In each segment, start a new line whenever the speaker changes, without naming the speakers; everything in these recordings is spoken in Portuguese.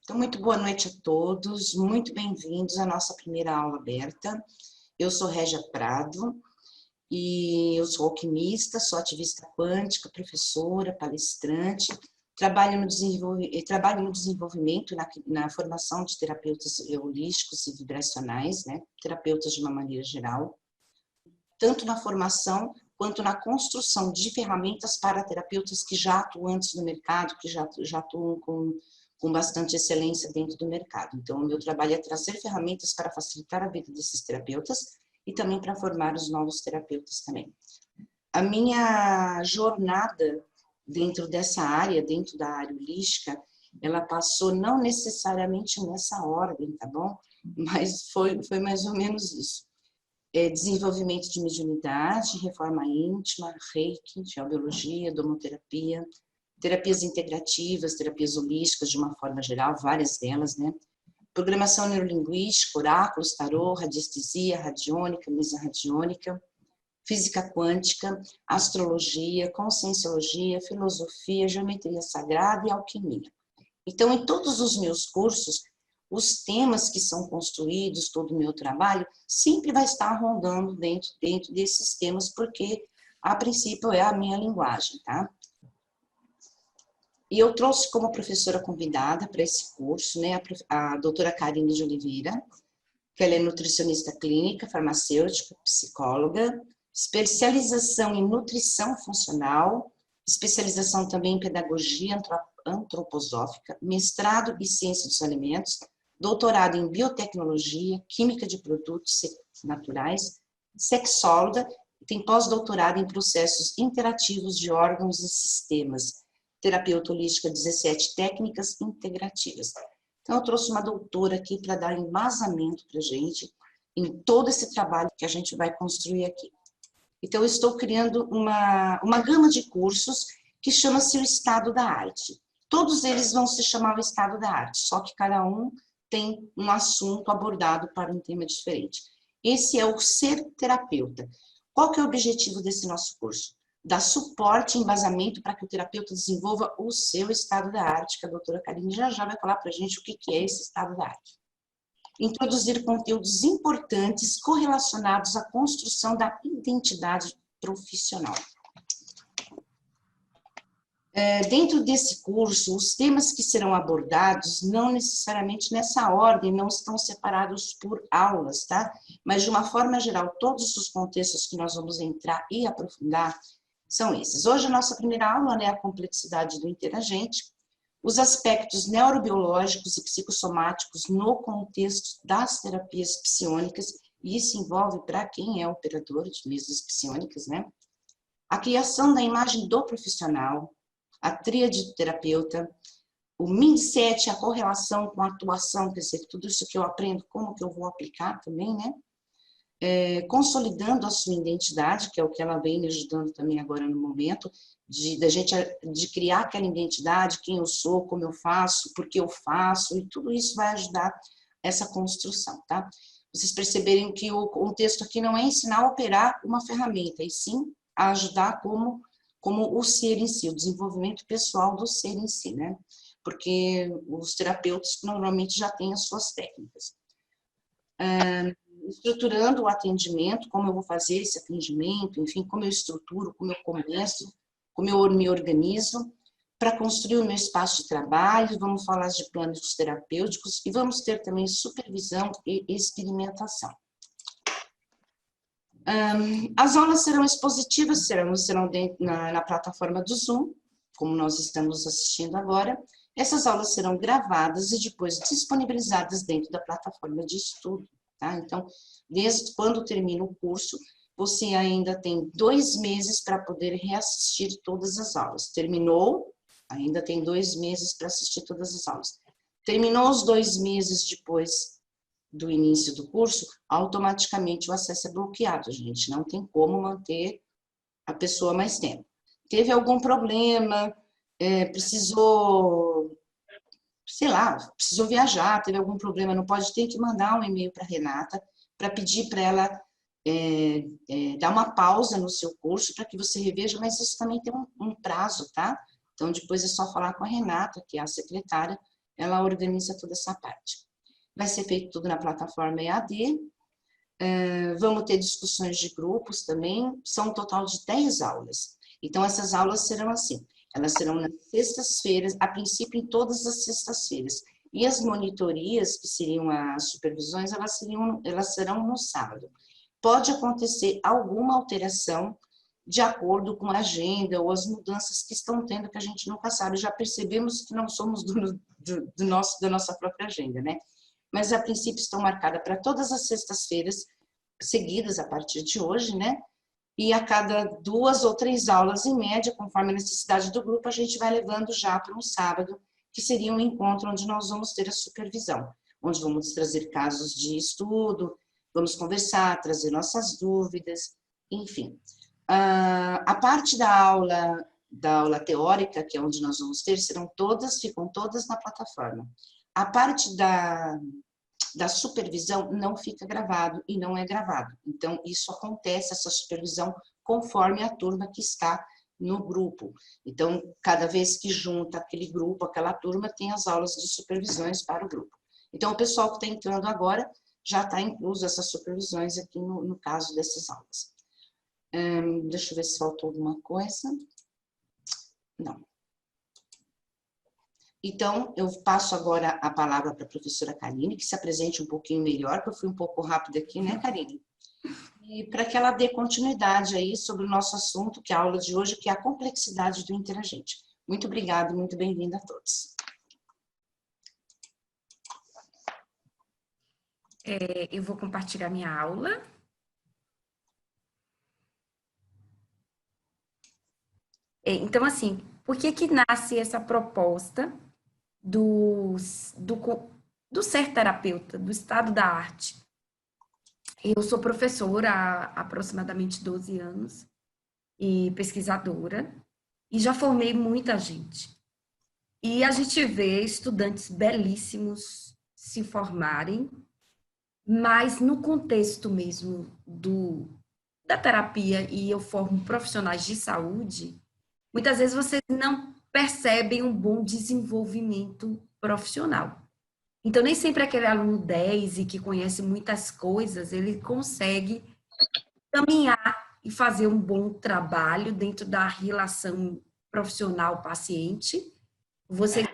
Então, muito boa noite a todos, muito bem-vindos à nossa primeira aula aberta. Eu sou Régia Prado e eu sou alquimista, sou ativista quântica, professora, palestrante, trabalho no desenvolvimento, na formação de terapeutas holísticos e vibracionais, né? Terapeutas de uma maneira geral, tanto na formação quanto na construção de ferramentas para terapeutas que já atuam antes no mercado, que já atuam com bastante excelência dentro do mercado. Então, o meu trabalho é trazer ferramentas para facilitar a vida desses terapeutas e também para formar os novos terapeutas também. A minha jornada dentro dessa área, dentro da área holística, ela passou não necessariamente nessa ordem, tá bom? Mas foi mais ou menos isso. Desenvolvimento de mediunidade, reforma íntima, reiki, geobiologia, domoterapia, terapias integrativas, terapias holísticas de uma forma geral, várias delas, né? Programação neurolinguística, oráculos, tarô, radiestesia, radiônica, mesa radiônica, física quântica, astrologia, conscienciologia, filosofia, geometria sagrada e alquimia. Então, em todos os meus cursos, os temas que são construídos, todo o meu trabalho, sempre vai estar rondando dentro desses temas, porque, a princípio, é a minha linguagem, tá? E eu trouxe como professora convidada para esse curso, né, a doutora Karine de Oliveira, que ela é nutricionista clínica, farmacêutica, psicóloga, especialização em nutrição funcional, especialização também em pedagogia antroposófica, mestrado em ciência dos alimentos, doutorado em biotecnologia, química de produtos naturais, sexóloga, e tem pós-doutorado em processos interativos de órgãos e sistemas, terapeuta holística 17 técnicas integrativas. Então, eu trouxe uma doutora aqui para dar embasamento para a gente em todo esse trabalho que a gente vai construir aqui. Então, eu estou criando uma gama de cursos que chama-se o Estado da Arte. Todos eles vão se chamar o Estado da Arte, só que cada um tem um assunto abordado para um tema diferente. Esse é o Ser Terapeuta. Qual que é o objetivo desse nosso curso? Dar suporte e embasamento para que o terapeuta desenvolva o seu estado da arte, que a doutora Karine já vai falar para a gente o que é esse estado da arte. Introduzir conteúdos importantes correlacionados à construção da identidade profissional. Dentro desse curso, os temas que serão abordados, não necessariamente nessa ordem, não estão separados por aulas, tá? Mas, de uma forma geral, todos os contextos que nós vamos entrar e aprofundar são esses. Hoje, a nossa primeira aula é a complexidade do interagente, os aspectos neurobiológicos e psicossomáticos no contexto das terapias psiônicas, e isso envolve para quem é operador de mesas psiônicas, né? A criação da imagem do profissional, a tríade do terapeuta, o mindset, a correlação com a atuação, quer dizer, tudo isso que eu aprendo, como que eu vou aplicar também, né? Consolidando a sua identidade, que é o que ela vem me ajudando também agora no momento, de criar aquela identidade, quem eu sou, como eu faço, por que eu faço, e tudo isso vai ajudar essa construção, tá? Vocês perceberem que o contexto aqui não é ensinar a operar uma ferramenta, e sim a ajudar como o ser em si, o desenvolvimento pessoal do ser em si, né? Porque os terapeutas normalmente já têm as suas técnicas. Estruturando o atendimento, como eu vou fazer esse atendimento, enfim, como eu estruturo, como eu começo, como eu me organizo, para construir o meu espaço de trabalho, vamos falar de planos terapêuticos e vamos ter também supervisão e experimentação. As aulas serão expositivas, serão na plataforma do Zoom, como nós estamos assistindo agora. Essas aulas serão gravadas e depois disponibilizadas dentro da plataforma de estudo. Tá? Então, desde quando termina o curso, você ainda tem 2 meses para poder reassistir todas as aulas. Terminou, ainda tem 2 meses para assistir todas as aulas. Terminou os 2 meses depois do início do curso, automaticamente o acesso é bloqueado, gente. Não tem como manter a pessoa mais tempo. Teve algum problema, precisou... sei lá, precisou viajar, teve algum problema, não pode, ter que mandar um e-mail para a Renata para pedir para ela dar uma pausa no seu curso para que você reveja, mas isso também tem um prazo, tá? Então, depois é só falar com a Renata, que é a secretária, ela organiza toda essa parte. Vai ser feito tudo na plataforma EAD, vamos ter discussões de grupos também, são um total de 10 aulas. Então, essas aulas serão assim, elas serão nas sextas-feiras, a princípio em todas as sextas-feiras. E as monitorias, que seriam as supervisões, elas serão no sábado. Pode acontecer alguma alteração de acordo com a agenda ou as mudanças que estão tendo, que a gente nunca sabe. Já percebemos que não somos donos da nossa própria agenda, né? Mas, a princípio, estão marcadas para todas as sextas-feiras, seguidas a partir de hoje, né? E a cada 2 ou 3 aulas, em média, conforme a necessidade do grupo, a gente vai levando já para um sábado, que seria um encontro onde nós vamos ter a supervisão, onde vamos trazer casos de estudo, vamos conversar, trazer nossas dúvidas, enfim. A parte da aula teórica, que é onde nós vamos ter, ficam todas na plataforma. A parte da supervisão não fica gravado e não é gravado. Então, isso acontece, essa supervisão, conforme a turma que está no grupo. Então, cada vez que junta aquele grupo, aquela turma, tem as aulas de supervisões para o grupo. Então, o pessoal que está entrando agora já está incluso essas supervisões aqui no caso dessas aulas. Deixa eu ver se faltou alguma coisa. Não. Então, eu passo agora a palavra para a professora Karine, que se apresente um pouquinho melhor, porque eu fui um pouco rápida aqui, né, Karine? E para que ela dê continuidade aí sobre o nosso assunto, que é a aula de hoje, que é a complexidade do interagente. Muito obrigada e muito bem-vinda a todos.
Eu vou compartilhar minha aula. Então, assim, por que nasce essa proposta do ser terapeuta, do estado da arte? Eu sou professora há aproximadamente 12 anos e pesquisadora, e já formei muita gente. E a gente vê estudantes belíssimos se formarem, mas no contexto mesmo da terapia, e eu formo profissionais de saúde, muitas vezes vocês não percebem um bom desenvolvimento profissional. Então, nem sempre aquele aluno 10 e que conhece muitas coisas, ele consegue caminhar e fazer um bom trabalho dentro da relação profissional-paciente. Você,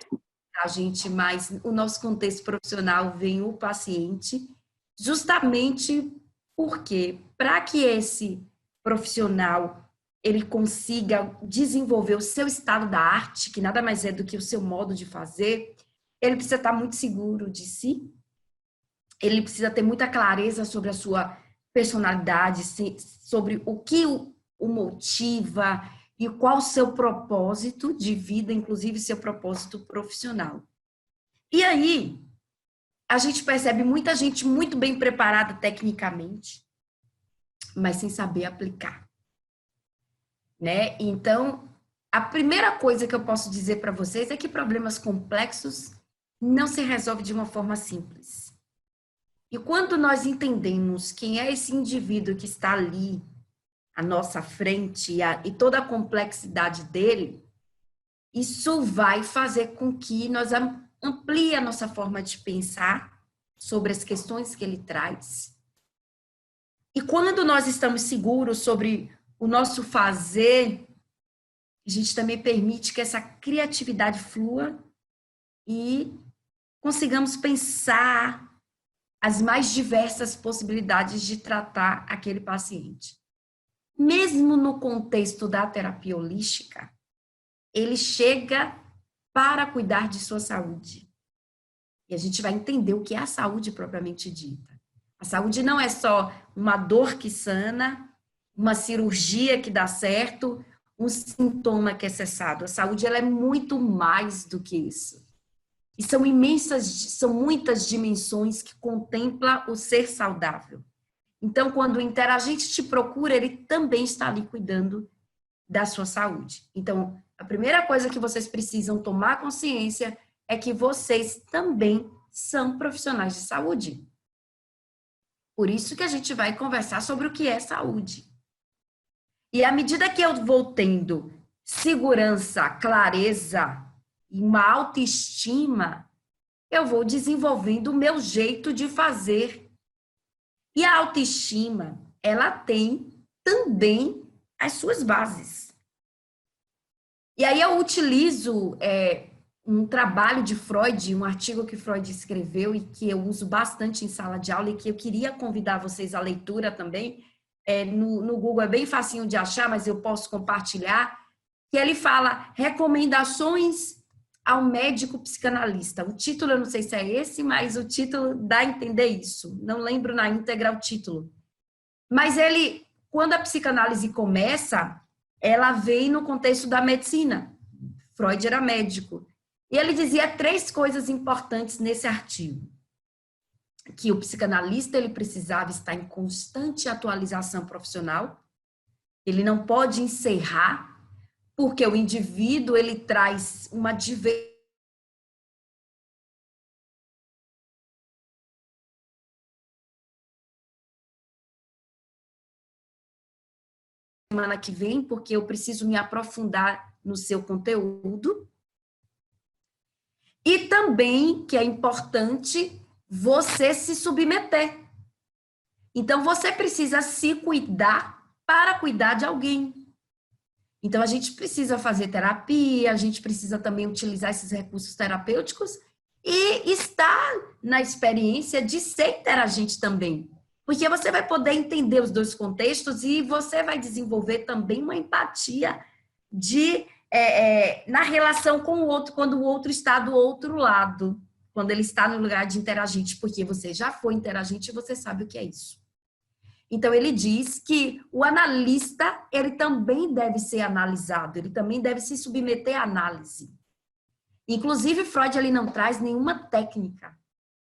a gente, mas o nosso contexto profissional vem o paciente, justamente porque, para que esse profissional ele consiga desenvolver o seu estado da arte, que nada mais é do que o seu modo de fazer, ele precisa estar muito seguro de si, ele precisa ter muita clareza sobre a sua personalidade, sobre o que o motiva e qual o seu propósito de vida, inclusive seu propósito profissional. E aí, a gente percebe muita gente muito bem preparada tecnicamente, mas sem saber aplicar, né? Então, a primeira coisa que eu posso dizer para vocês é que problemas complexos não se resolvem de uma forma simples. E quando nós entendemos quem é esse indivíduo que está ali à nossa frente e toda a complexidade dele, isso vai fazer com que nós amplie a nossa forma de pensar sobre as questões que ele traz. E quando nós estamos seguros sobre o nosso fazer, a gente também permite que essa criatividade flua e consigamos pensar as mais diversas possibilidades de tratar aquele paciente. Mesmo no contexto da terapia holística, ele chega para cuidar de sua saúde. E a gente vai entender o que é a saúde propriamente dita. A saúde não é só uma dor que sana, uma cirurgia que dá certo, um sintoma que é cessado. A saúde ela é muito mais do que isso. E são muitas dimensões que contempla o ser saudável. Então, quando o interagente te procura, ele também está ali cuidando da sua saúde. Então, a primeira coisa que vocês precisam tomar consciência é que vocês também são profissionais de saúde. Por isso que a gente vai conversar sobre o que é saúde. E à medida que eu vou tendo segurança, clareza e uma autoestima, eu vou desenvolvendo o meu jeito de fazer. E a autoestima, ela tem também as suas bases. E aí eu utilizo um trabalho de Freud, um artigo que Freud escreveu e que eu uso bastante em sala de aula e que eu queria convidar vocês à leitura também. No Google é bem facinho de achar, mas eu posso compartilhar, que ele fala recomendações ao médico psicanalista. O título, eu não sei se é esse, mas o título dá a entender isso. Não lembro na íntegra o título. Mas ele, quando a psicanálise começa, ela vem no contexto da medicina. Freud era médico. E ele dizia 3 coisas importantes nesse artigo. Que o psicanalista ele precisava estar em constante atualização profissional. Ele não pode encerrar, porque o indivíduo ele traz uma diversidade. Semana que vem, porque eu preciso me aprofundar no seu conteúdo. E também, que é importante, você se submeter. Então, você precisa se cuidar para cuidar de alguém. Então, a gente precisa fazer terapia, a gente precisa também utilizar esses recursos terapêuticos e estar na experiência de ser interagente também. Porque você vai poder entender os 2 contextos e você vai desenvolver também uma empatia na relação com o outro, quando o outro está do outro lado, quando ele está no lugar de interagente, porque você já foi interagente e você sabe o que é isso. Então, ele diz que o analista, ele também deve ser analisado, ele também deve se submeter à análise. Inclusive, Freud ele não traz nenhuma técnica,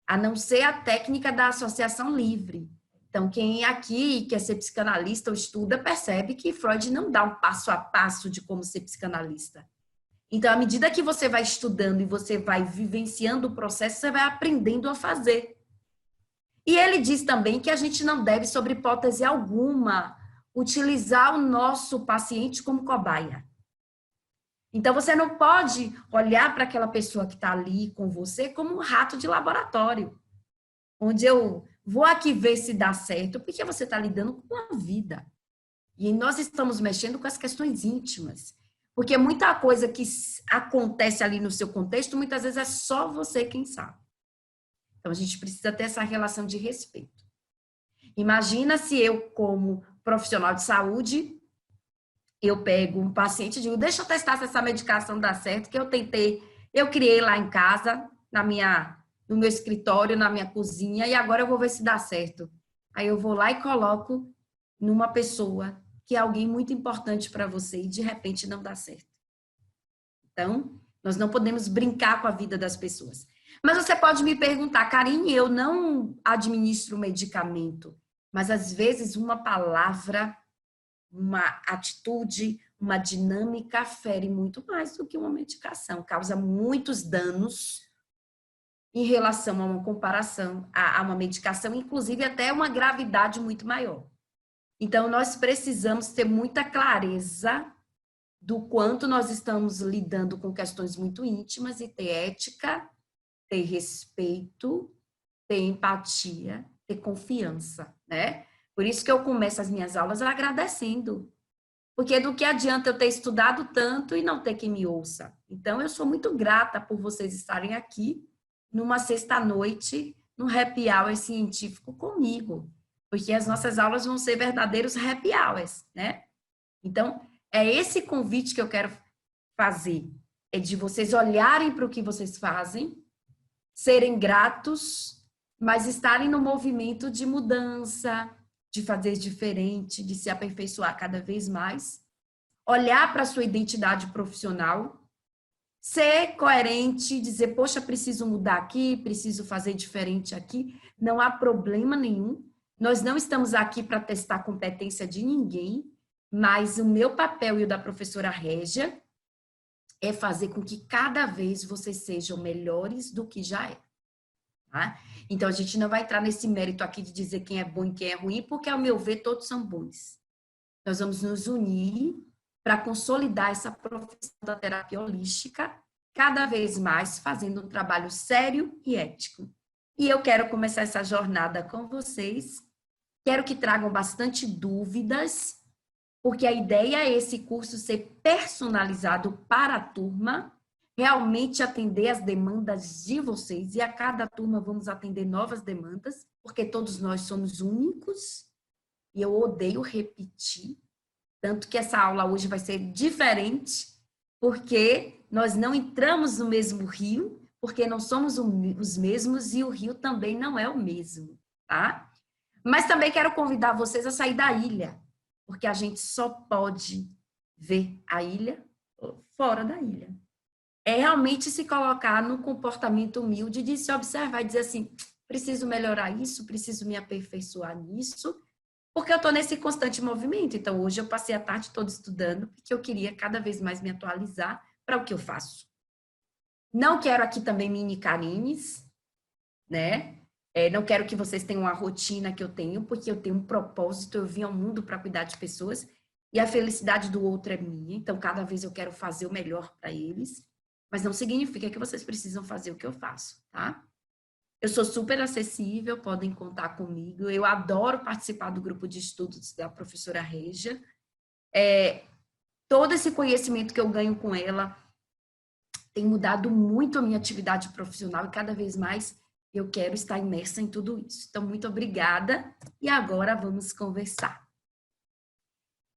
a não ser a técnica da associação livre. Então, quem aqui quer ser psicanalista ou estuda, percebe que Freud não dá um passo a passo de como ser psicanalista. Então, à medida que você vai estudando e você vai vivenciando o processo, você vai aprendendo a fazer. E ele diz também que a gente não deve, sob hipótese alguma, utilizar o nosso paciente como cobaia. Então, você não pode olhar para aquela pessoa que está ali com você como um rato de laboratório, onde eu vou aqui ver se dá certo, porque você está lidando com a vida. E nós estamos mexendo com as questões íntimas. Porque muita coisa que acontece ali no seu contexto, muitas vezes é só você quem sabe. Então, a gente precisa ter essa relação de respeito. Imagina se eu, como profissional de saúde, eu pego um paciente e digo, deixa eu testar se essa medicação dá certo, que eu criei lá em casa, no meu escritório, na minha cozinha, e agora eu vou ver se dá certo. Aí eu vou lá e coloco numa pessoa que é alguém muito importante para você e de repente não dá certo. Então, nós não podemos brincar com a vida das pessoas. Mas você pode me perguntar, Karine, eu não administro medicamento, mas às vezes uma palavra, uma atitude, uma dinâmica fere muito mais do que uma medicação, causa muitos danos em relação a uma comparação, a uma medicação, inclusive até uma gravidade muito maior. Então, nós precisamos ter muita clareza do quanto nós estamos lidando com questões muito íntimas e ter ética, ter respeito, ter empatia, ter confiança, né? Por isso que eu começo as minhas aulas agradecendo. Porque do que adianta eu ter estudado tanto e não ter quem me ouça? Então, eu sou muito grata por vocês estarem aqui numa sexta-noite, no happy hour científico comigo. Porque as nossas aulas vão ser verdadeiros happy hours, né? Então, é esse convite que eu quero fazer. É de vocês olharem para o que vocês fazem, serem gratos, mas estarem no movimento de mudança, de fazer diferente, de se aperfeiçoar cada vez mais, olhar para a sua identidade profissional, ser coerente, dizer, poxa, preciso mudar aqui, preciso fazer diferente aqui, não há problema nenhum. Nós não estamos aqui para testar a competência de ninguém, mas o meu papel e o da professora Régia é fazer com que cada vez vocês sejam melhores do que já é. Tá? Então, a gente não vai entrar nesse mérito aqui de dizer quem é bom e quem é ruim, porque, ao meu ver, todos são bons. Nós vamos nos unir para consolidar essa profissão da terapia holística cada vez mais fazendo um trabalho sério e ético. E eu quero começar essa jornada com vocês. Quero que tragam bastante dúvidas, porque a ideia é esse curso ser personalizado para a turma, realmente atender as demandas de vocês, e a cada turma vamos atender novas demandas, porque todos nós somos únicos, e eu odeio repetir, tanto que essa aula hoje vai ser diferente, porque nós não entramos no mesmo rio, porque não somos os mesmos e o rio também não é o mesmo, tá? Mas também quero convidar vocês a sair da ilha, porque a gente só pode ver a ilha fora da ilha. É realmente se colocar no comportamento humilde de se observar e dizer assim, preciso melhorar isso, preciso me aperfeiçoar nisso, porque eu estou nesse constante movimento. Então, hoje eu passei a tarde toda estudando, porque eu queria cada vez mais me atualizar para o que eu faço. Não quero aqui também mini carines, né? Não quero que vocês tenham a rotina que eu tenho, porque eu tenho um propósito, eu vim ao mundo para cuidar de pessoas, e a felicidade do outro é minha, então cada vez eu quero fazer o melhor para eles, mas não significa que vocês precisam fazer o que eu faço, tá? Eu sou super acessível, podem contar comigo. Eu adoro participar do grupo de estudos da professora Regia. Todo esse conhecimento que eu ganho com ela tem mudado muito a minha atividade profissional e cada vez mais eu quero estar imersa em tudo isso. Então, muito obrigada. E agora vamos conversar.